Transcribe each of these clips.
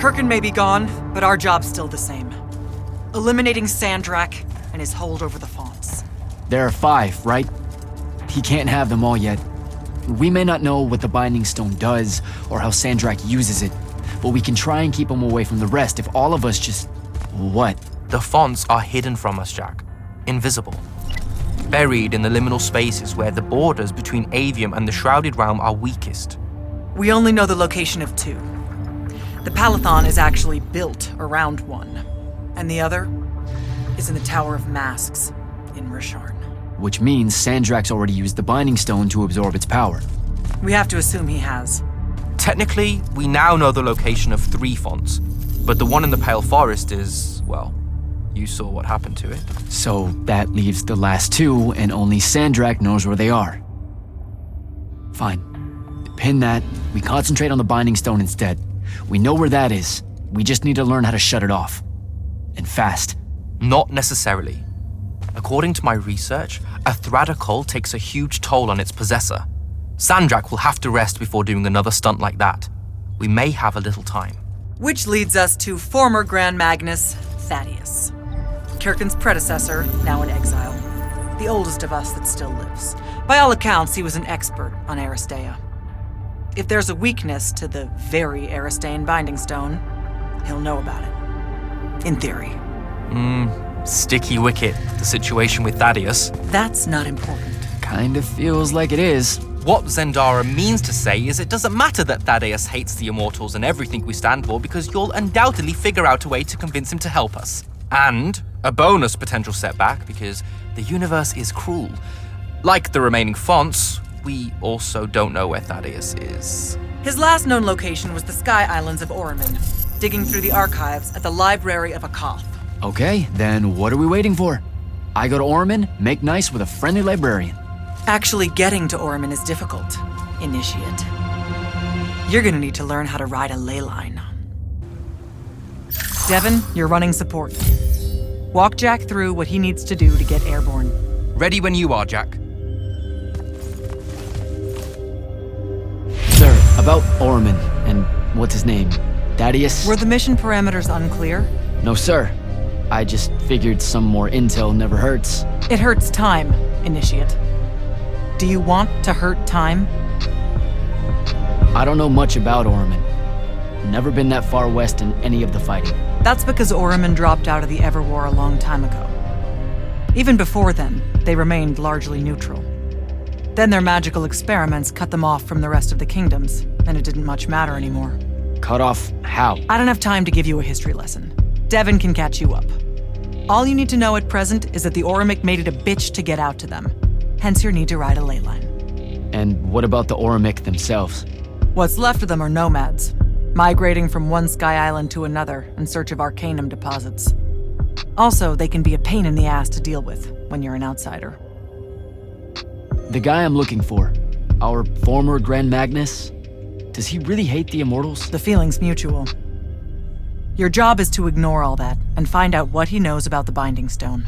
Kirkin may be gone, but our job's still the same. Eliminating Sandrak and his hold over the fonts. There are 5, right? He can't have them all yet. We may not know what the Binding Stone does or how Sandrak uses it, but we can try and keep him away from the rest if all of us just... What? The fonts are hidden from us, Jack. Invisible. Buried in the liminal spaces where the borders between Aveum and the Shrouded Realm are weakest. We only know the location of 2. The Palathon is actually built around one, and the other is in the Tower of Masks in Risharn. Which means Sandrak's already used the Binding Stone to absorb its power. We have to assume he has. Technically, we now know the location of 3 fonts, but the one in the Pale Forest is, well, you saw what happened to it. So that leaves the last 2, and only Sandrak knows where they are. Fine. Pin that. We concentrate on the Binding Stone instead. We know where that is. We just need to learn how to shut it off. And fast. Not necessarily. According to my research, a Thradakol takes a huge toll on its possessor. Sandrak will have to rest before doing another stunt like that. We may have a little time. Which leads us to former Grand Magnus, Thaddeus. Kirkin's predecessor, now in exile. The oldest of us that still lives. By all accounts, he was an expert on Aristea. If there's a weakness to the very Aristean Binding Stone, he'll know about it. In theory. Sticky wicket, the situation with Thaddeus. That's not important. Kind of feels like it is. What Zendara means to say is it doesn't matter that Thaddeus hates the Immortals and everything we stand for because you'll undoubtedly figure out a way to convince him to help us. And a bonus potential setback because the universe is cruel. Like the remaining fonts, we also don't know where Thaddeus is. His last known location was the Sky Islands of Oromon, digging through the archives at the Library of Akoth. Okay, then what are we waiting for? I go to Oromon, make nice with a friendly librarian. Actually getting to Oromon is difficult, Initiate. You're gonna need to learn how to ride a ley line. Devin, you're running support. Walk Jack through what he needs to do to get airborne. Ready when you are, Jack. Sir, about Oromon and what's his name? Thaddeus? Were the mission parameters unclear? No, sir. I just figured some more intel never hurts. It hurts time, Initiate. Do you want to hurt time? I don't know much about Oromon. Never been that far west in any of the fighting. That's because Oromon dropped out of the Everwar a long time ago. Even before then, they remained largely neutral. Then their magical experiments cut them off from the rest of the kingdoms, and it didn't much matter anymore. Cut off how? I don't have time to give you a history lesson. Devin can catch you up. All you need to know at present is that the Oromic made it a bitch to get out to them. Hence your need to ride a ley line. And what about the Oromic themselves? What's left of them are nomads, migrating from one sky island to another in search of arcanum deposits. Also, they can be a pain in the ass to deal with when you're an outsider. The guy I'm looking for, our former Grand Magnus, does he really hate the Immortals? The feeling's mutual. Your job is to ignore all that and find out what he knows about the Binding Stone.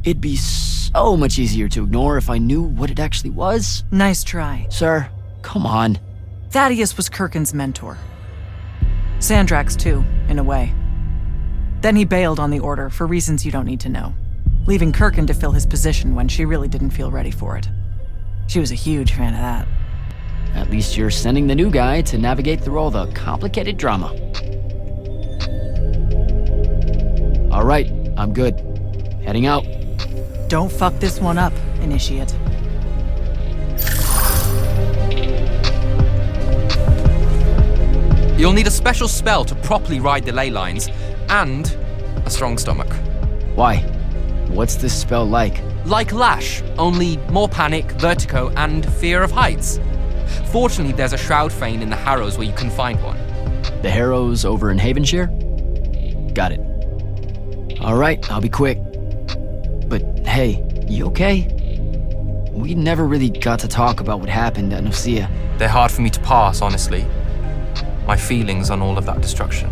It'd be so much easier to ignore if I knew what it actually was. Nice try. Sir, come on. Thaddeus was Kirkin's mentor. Sandrak's too, in a way. Then he bailed on the Order for reasons you don't need to know, leaving Kirkin to fill his position when she really didn't feel ready for it. She was a huge fan of that. At least you're sending the new guy to navigate through all the complicated drama. All right, I'm good. Heading out. Don't fuck this one up, Initiate. You'll need a special spell to properly ride the ley lines, and a strong stomach. Why? What's this spell like? Like Lash, only more panic, vertigo, and fear of heights. Fortunately, there's a Shroud Fane in the Harrows where you can find one. The Harrows over in Havenshire? Got it. All right, I'll be quick. But hey, you okay? We never really got to talk about what happened at Nicaea. They're hard for me to pass, honestly. My feelings on all of that destruction.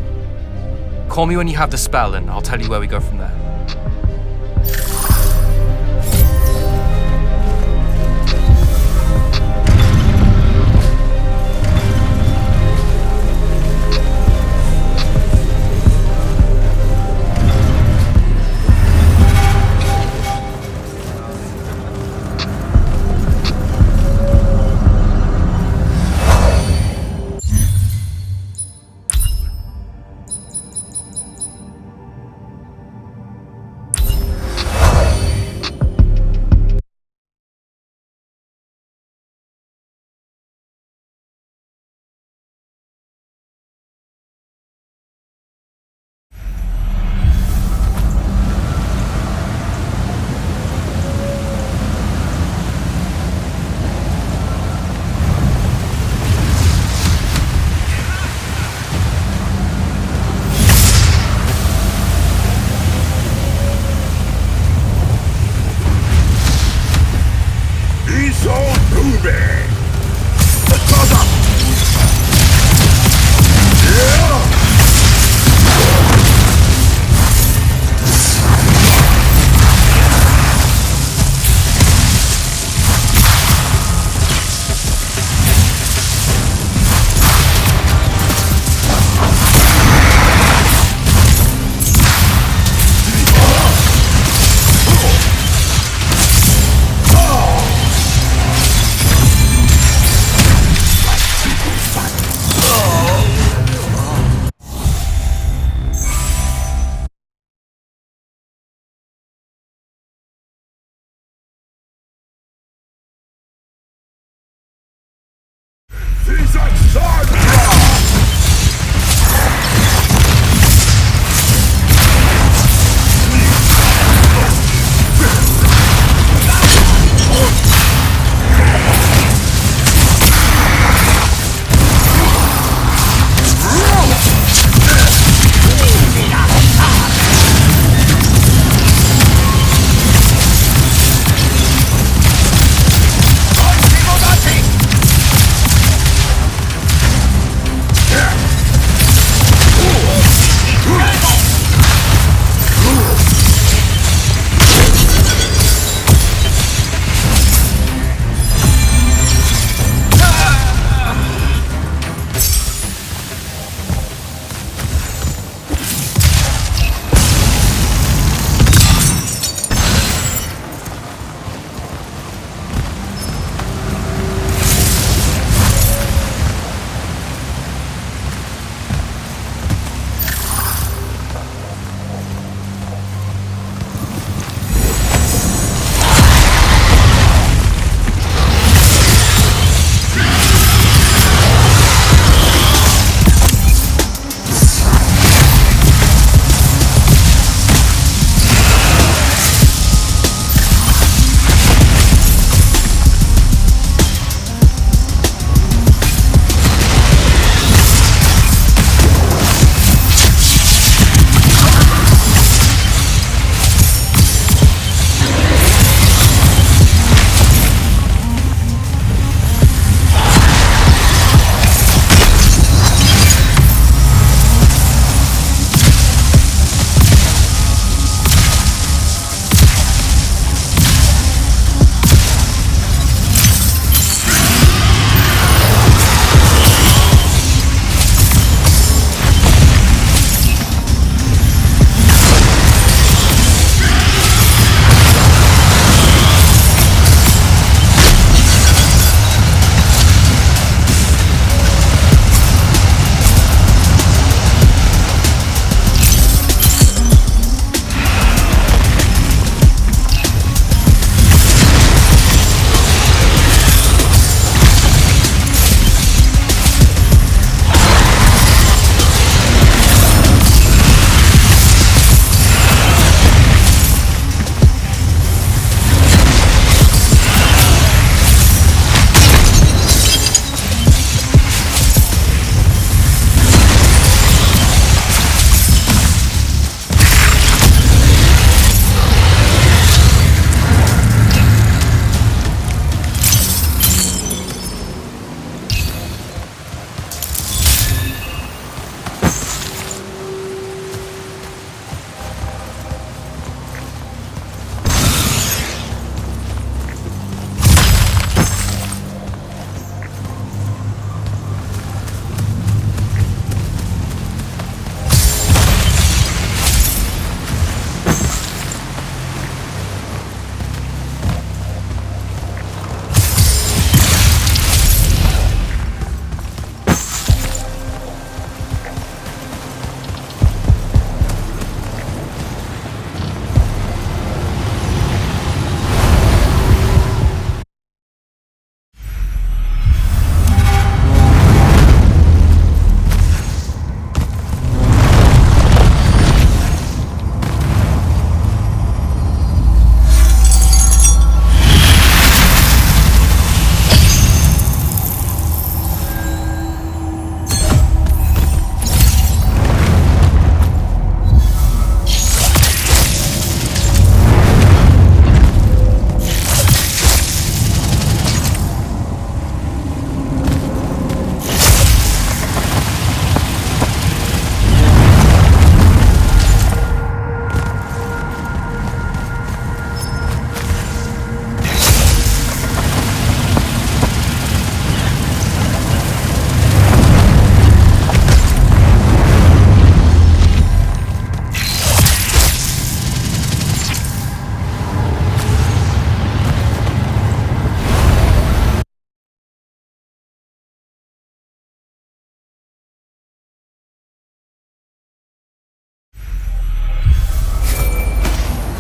Call me when you have the spell and I'll tell you where we go from there.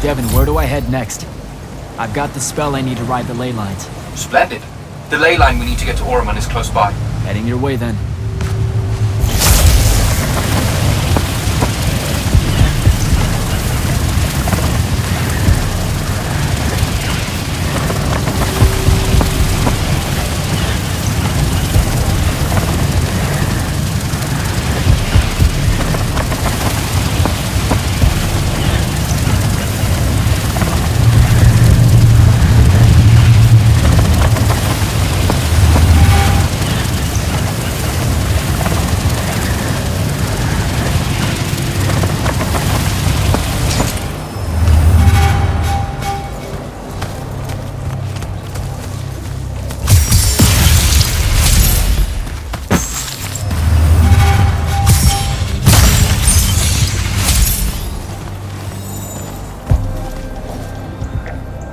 Devin, where do I head next? I've got the spell I need to ride the ley lines. Splendid. The ley line we need to get to Oromon is close by. Heading your way then.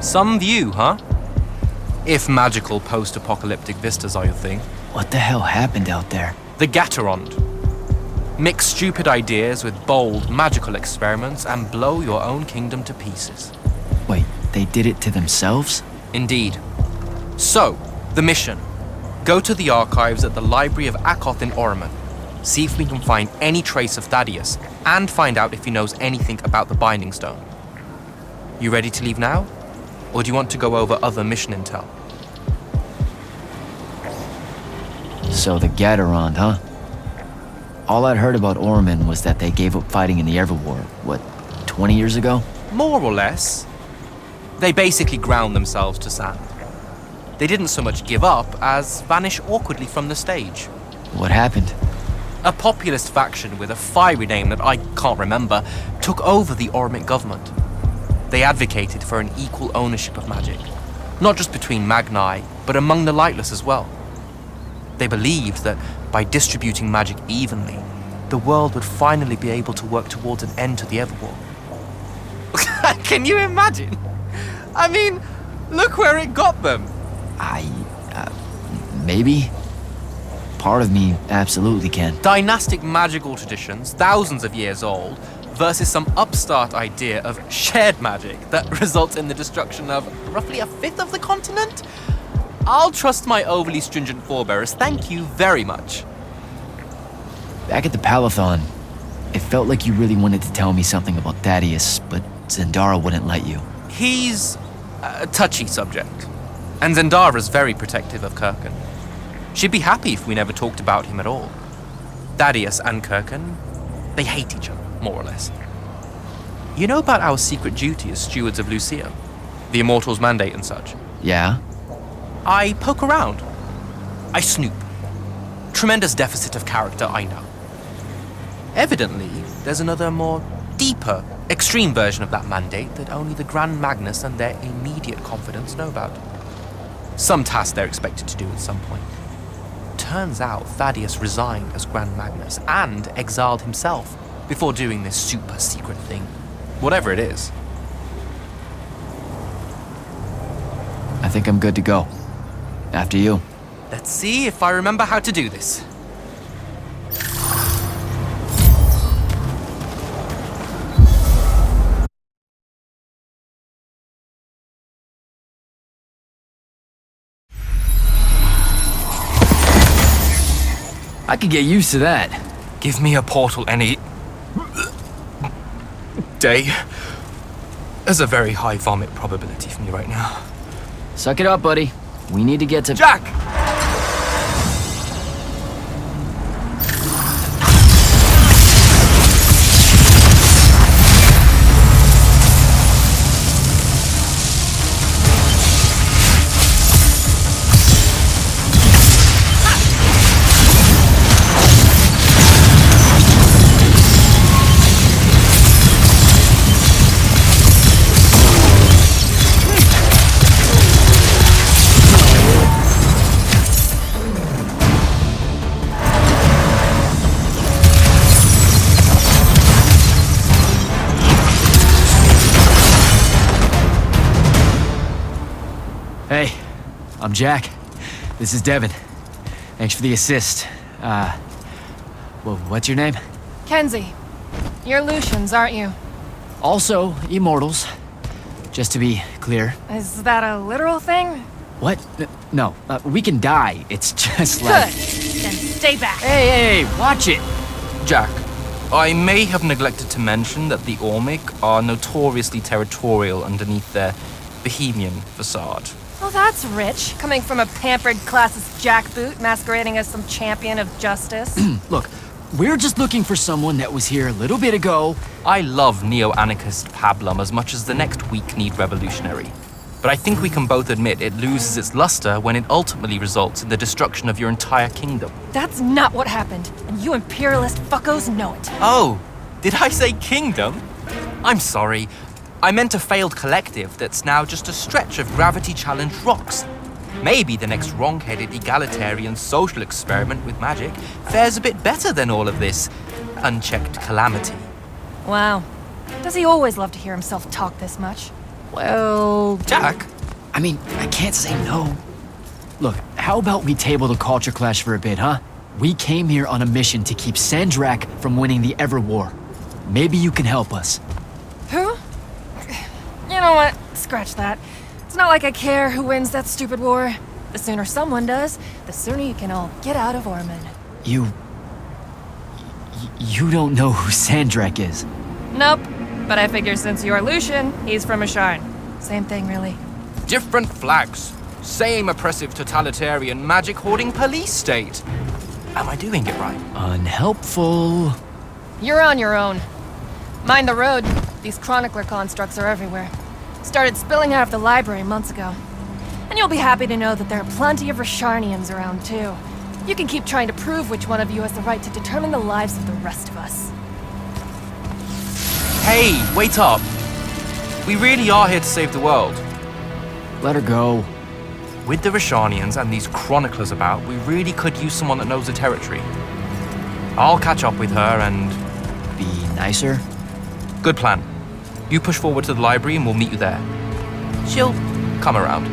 Some view, huh? If magical post-apocalyptic vistas are your thing. What the hell happened out there? The Gatorond. Mix stupid ideas with bold, magical experiments and blow your own kingdom to pieces. Wait, they did it to themselves? Indeed. So, the mission. Go to the archives at the Library of Akoth in Oromon. See if we can find any trace of Thaddeus, and find out if he knows anything about the Binding Stone. You ready to leave now? Or do you want to go over other mission intel? So the Gatorond, huh? All I'd heard about Oromon was that they gave up fighting in the Everwar, what, 20 years ago? More or less. They basically ground themselves to sand. They didn't so much give up as vanish awkwardly from the stage. What happened? A populist faction with a fiery name that I can't remember took over the Oromon government. They advocated for an equal ownership of magic, not just between Magni, but among the lightless as well. They believed that by distributing magic evenly, the world would finally be able to work towards an end to the Everwar. Can you imagine? I mean, look where it got them. Maybe? Part of me absolutely can. Dynastic magical traditions, thousands of years old, versus some upstart idea of shared magic that results in the destruction of roughly a fifth of the continent? I'll trust my overly stringent forebears, thank you very much. Back at the Palathon, it felt like you really wanted to tell me something about Thaddeus, but Zendara wouldn't let you. He's a touchy subject, and Zendara's very protective of Kirkan. She'd be happy if we never talked about him at all. Thaddeus and Kirkan, they hate each other, more or less. You know about our secret duty as stewards of Lucia? The Immortals' mandate and such? Yeah? I poke around. I snoop. Tremendous deficit of character, I know. Evidently, there's another more deeper, extreme version of that mandate that only the Grand Magnus and their immediate confidants know about. Some task they're expected to do at some point. Turns out Thaddeus resigned as Grand Magnus and exiled himself before doing this super secret thing. Whatever it is. I think I'm good to go. After you. Let's see if I remember how to do this. I could get used to that. Give me a portal any day. There's a very high vomit probability for me right now. Suck it up, buddy. We need to get to... Jack! Hey, I'm Jack. This is Devin. Thanks for the assist. Well, what's your name? Kenzie. You're Lucians, aren't you? Also, Immortals. Just to be clear. Is that a literal thing? What? No, we can die. It's just Good. like... Then stay back. Hey, watch it! Jack, I may have neglected to mention that the Ormic are notoriously territorial underneath their bohemian facade. Oh, that's rich. Coming from a pampered classist jackboot masquerading as some champion of justice. Look, we're just looking for someone that was here a little bit ago. I love neo-anarchist pablum as much as the next weak-kneed revolutionary. But I think we can both admit it loses its luster when it ultimately results in the destruction of your entire kingdom. That's not what happened, and you imperialist fuckos know it. Oh, did I say kingdom? I'm sorry. I meant a failed collective that's now just a stretch of gravity-challenged rocks. Maybe the next wrong-headed egalitarian social experiment with magic fares a bit better than all of this unchecked calamity. Wow. Does he always love to hear himself talk this much? Well... Jack? I mean, I can't say no. Look, how about we table the culture clash for a bit, huh? We came here on a mission to keep Sandrak from winning the Ever War. Maybe you can help us. Who? You know what? Scratch that. It's not like I care who wins that stupid war. The sooner someone does, the sooner you can all get out of Orman. You don't know who Sandrak is? Nope. But I figure since you're Lucian, he's from Asharn. Same thing, really. Different flags. Same oppressive totalitarian magic-hoarding police state. Am I doing it right? Unhelpful. You're on your own. Mind the road. These chronicler constructs are everywhere. Started spilling out of the library months ago. And you'll be happy to know that there are plenty of Rasharnians around, too. You can keep trying to prove which one of you has the right to determine the lives of the rest of us. Hey, wait up. We really are here to save the world. Let her go. With the Rashanians and these chroniclers about, we really could use someone that knows the territory. I'll catch up with her and... Be nicer? Good plan. You push forward to the library and we'll meet you there. She'll come around.